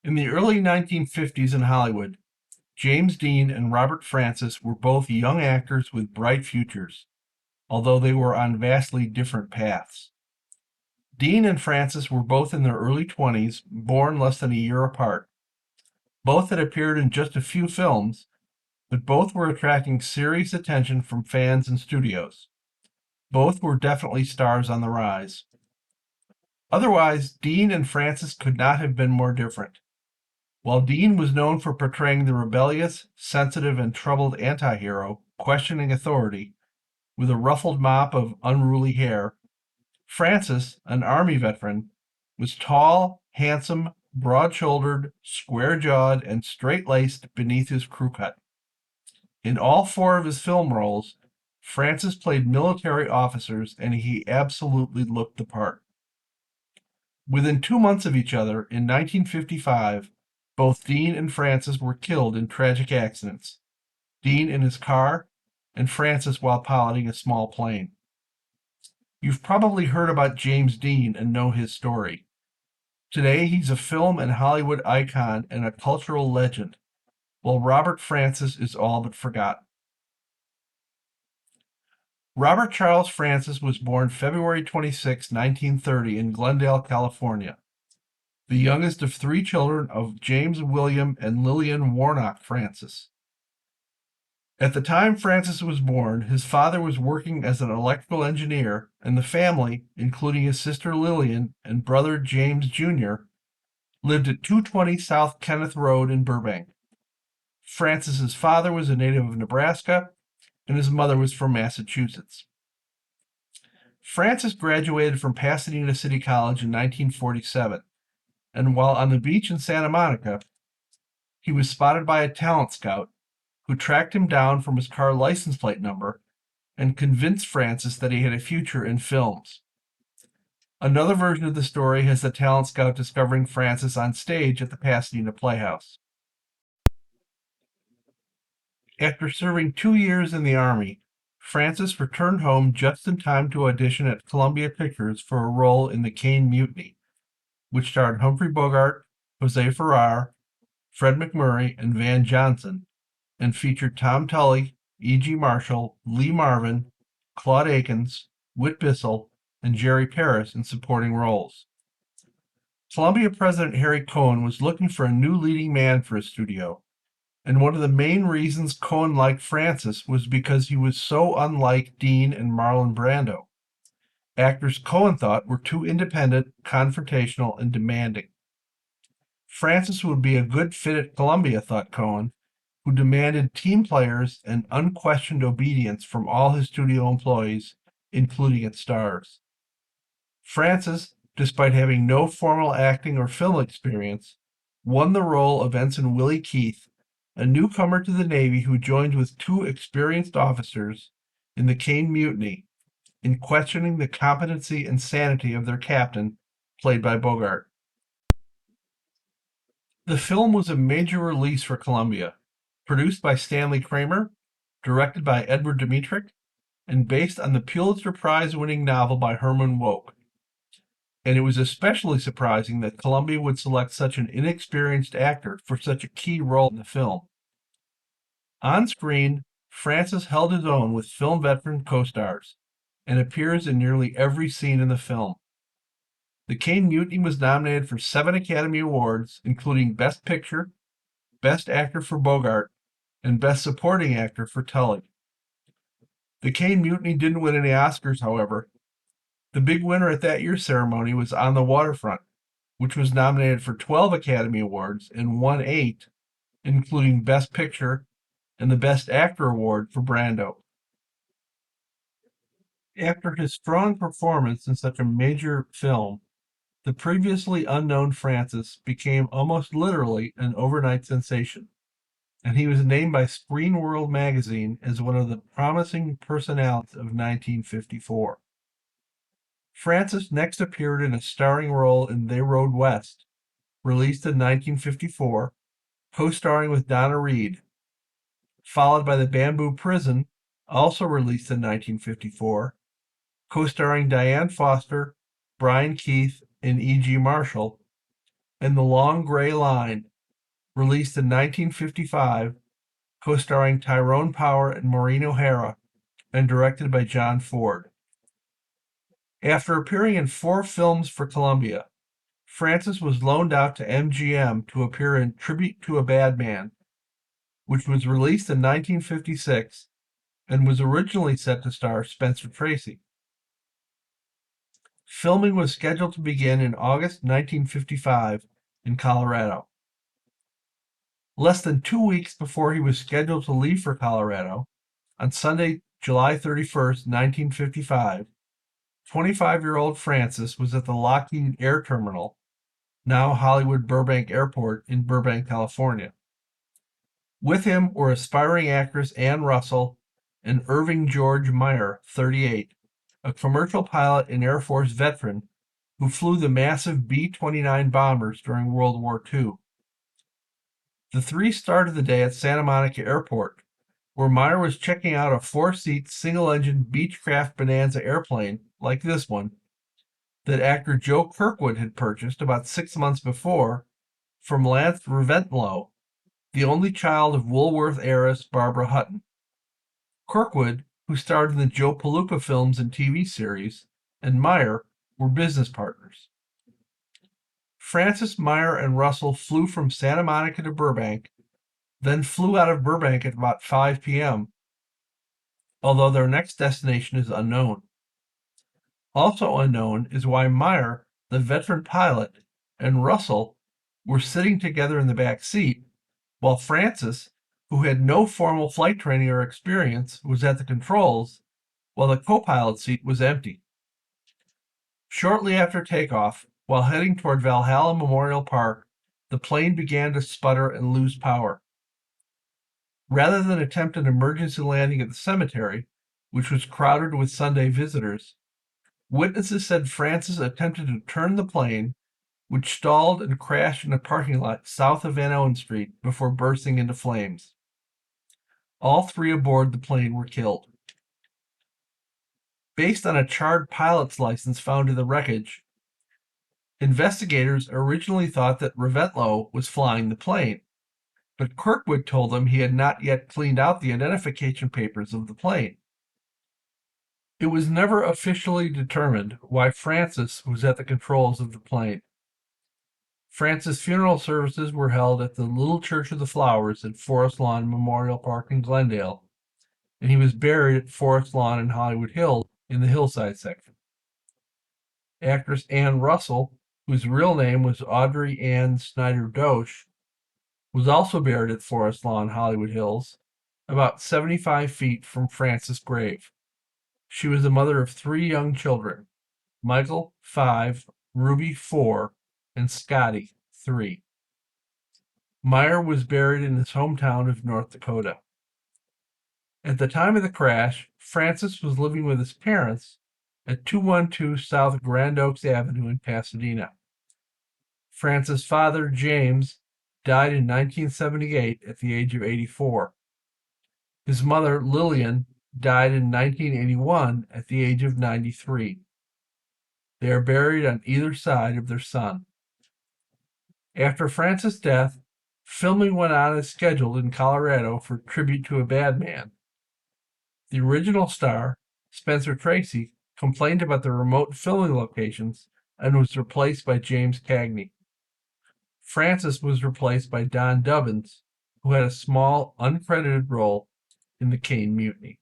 In the early 1950s in Hollywood, James Dean and Robert Francis were both young actors with bright futures, although they were on vastly different paths. Dean and Francis were both in their early 20s, born less than a year apart. Both had appeared in just a few films, but both were attracting serious attention from fans and studios. Both were definitely stars on the rise. Otherwise, Dean and Francis could not have been more different. While Dean was known for portraying the rebellious, sensitive, and troubled anti-hero, questioning authority, with a ruffled mop of unruly hair, Francis, an Army veteran, was tall, handsome, broad-shouldered, square-jawed, and straight-laced beneath his crew cut. In all four of his film roles, Francis played military officers, and he absolutely looked the part. Within 2 months of each other, in 1955, both Dean and Francis were killed in tragic accidents. Dean in his car, and Francis while piloting a small plane. You've probably heard about James Dean and know his story. Today, he's a film and Hollywood icon and a cultural legend, while Robert Francis is all but forgotten. Robert Charles Francis was born February 26, 1930, in Glendale, California, the youngest of three children of James William and Lillian Warnock Francis. At the time Francis was born, his father was working as an electrical engineer, and the family, including his sister Lillian and brother James Jr., lived at 220 South Kenneth Road in Burbank. Francis's father was a native of Nebraska, and his mother was from Massachusetts. Francis graduated from Pasadena City College in 1947, and while on the beach in Santa Monica, he was spotted by a talent scout who tracked him down from his car license plate number and convinced Francis that he had a future in films. Another version of the story has the talent scout discovering Francis on stage at the Pasadena Playhouse. After serving 2 years in the Army, Francis returned home just in time to audition at Columbia Pictures for a role in the Caine Mutiny, which starred Humphrey Bogart, Jose Ferrer, Fred MacMurray, and Van Johnson, and featured Tom Tully, E.G. Marshall, Lee Marvin, Claude Akins, Whit Bissell, and Jerry Paris in supporting roles. Columbia President Harry Cohn was looking for a new leading man for his studio, and one of the main reasons Cohn liked Francis was because he was so unlike Dean and Marlon Brando. Actors Cohn thought were too independent, confrontational, and demanding. Francis would be a good fit at Columbia, thought Cohn, who demanded team players and unquestioned obedience from all his studio employees, including its stars. Francis, despite having no formal acting or film experience, won the role of Ensign Willie Keith, a newcomer to the Navy who joined with two experienced officers in the Caine Mutiny in questioning the competency and sanity of their captain, played by Bogart. The film was a major release for Columbia, produced by Stanley Kramer, directed by Edward Dmytryk, and based on the Pulitzer Prize-winning novel by Herman Wouk. And it was especially surprising that Columbia would select such an inexperienced actor for such a key role in the film. On screen, Francis held his own with film veteran co-stars, and appears in nearly every scene in the film. The Caine Mutiny was nominated for 7 Academy Awards, including Best Picture, Best Actor for Bogart, and Best Supporting Actor for Tully. The Caine Mutiny didn't win any Oscars, however. The big winner at that year's ceremony was On the Waterfront, which was nominated for 12 Academy Awards and won 8, including Best Picture and the Best Actor Award for Brando. After his strong performance in such a major film, the previously unknown Francis became almost literally an overnight sensation, and he was named by Screen World magazine as one of the promising personalities of 1954. Francis next appeared in a starring role in They Rode West, released in 1954, co-starring with Donna Reed, followed by The Bamboo Prison, also released in 1954, co-starring Diane Foster, Brian Keith, and E.G. Marshall, and The Long Gray Line, released in 1955, co-starring Tyrone Power and Maureen O'Hara, and directed by John Ford. After appearing in 4 films for Columbia, Francis was loaned out to MGM to appear in Tribute to a Bad Man, which was released in 1956 and was originally set to star Spencer Tracy. Filming was scheduled to begin in August 1955 in Colorado. Less than 2 weeks before he was scheduled to leave for Colorado, on Sunday, July 31st, 1955, 25-year-old Francis was at the Lockheed Air Terminal, now Hollywood Burbank Airport in Burbank, California. With him were aspiring actress Ann Russell and Irving George Meyer, 38, a commercial pilot and Air Force veteran who flew the massive B-29 bombers during World War II. The 3 started the day at Santa Monica Airport, where Meyer was checking out a 4-seat single-engine Beechcraft Bonanza airplane like this one that actor Joe Kirkwood had purchased about 6 months before from Lance Reventlow, the only child of Woolworth heiress Barbara Hutton. Kirkwood, who starred in the Joe Palooka films and TV series, and Meyer were business partners. Francis, Meyer, and Russell flew from Santa Monica to Burbank, then flew out of Burbank at about 5 p.m., although their next destination is unknown. Also unknown is why Meyer, the veteran pilot, and Russell were sitting together in the back seat, while Francis, who had no formal flight training or experience, was at the controls, while the co-pilot seat was empty. Shortly after takeoff, while heading toward Valhalla Memorial Park, the plane began to sputter and lose power. Rather than attempt an emergency landing at the cemetery, which was crowded with Sunday visitors, witnesses said Francis attempted to turn the plane, which stalled and crashed in a parking lot south of Van Owen Street before bursting into flames. All 3 aboard the plane were killed. Based on a charred pilot's license found in the wreckage, investigators originally thought that Reventlow was flying the plane, but Kirkwood told them he had not yet cleaned out the identification papers of the plane. It was never officially determined why Francis was at the controls of the plane. Francis' funeral services were held at the Little Church of the Flowers at Forest Lawn Memorial Park in Glendale, and he was buried at Forest Lawn in Hollywood Hills in the Hillside section. Actress Ann Russell, whose real name was Audrey Ann Snyder Dosch, was also buried at Forest Lawn, Hollywood Hills, about 75 feet from Francis' grave. She was the mother of 3 young children, Michael, 5, Ruby, 4, and Scotty, 3. Meyer was buried in his hometown of North Dakota. At the time of the crash, Francis was living with his parents at 212 South Grand Oaks Avenue in Pasadena. Francis' father, James, died in 1978 at the age of 84. His mother, Lillian, died in 1981 at the age of 93. They are buried on either side of their son. After Francis' death, filming went on as scheduled in Colorado for Tribute to a Bad Man. The original star, Spencer Tracy, complained about the remote filming locations and was replaced by James Cagney. Francis was replaced by Don Dubbins, who had a small, uncredited role in the Caine Mutiny.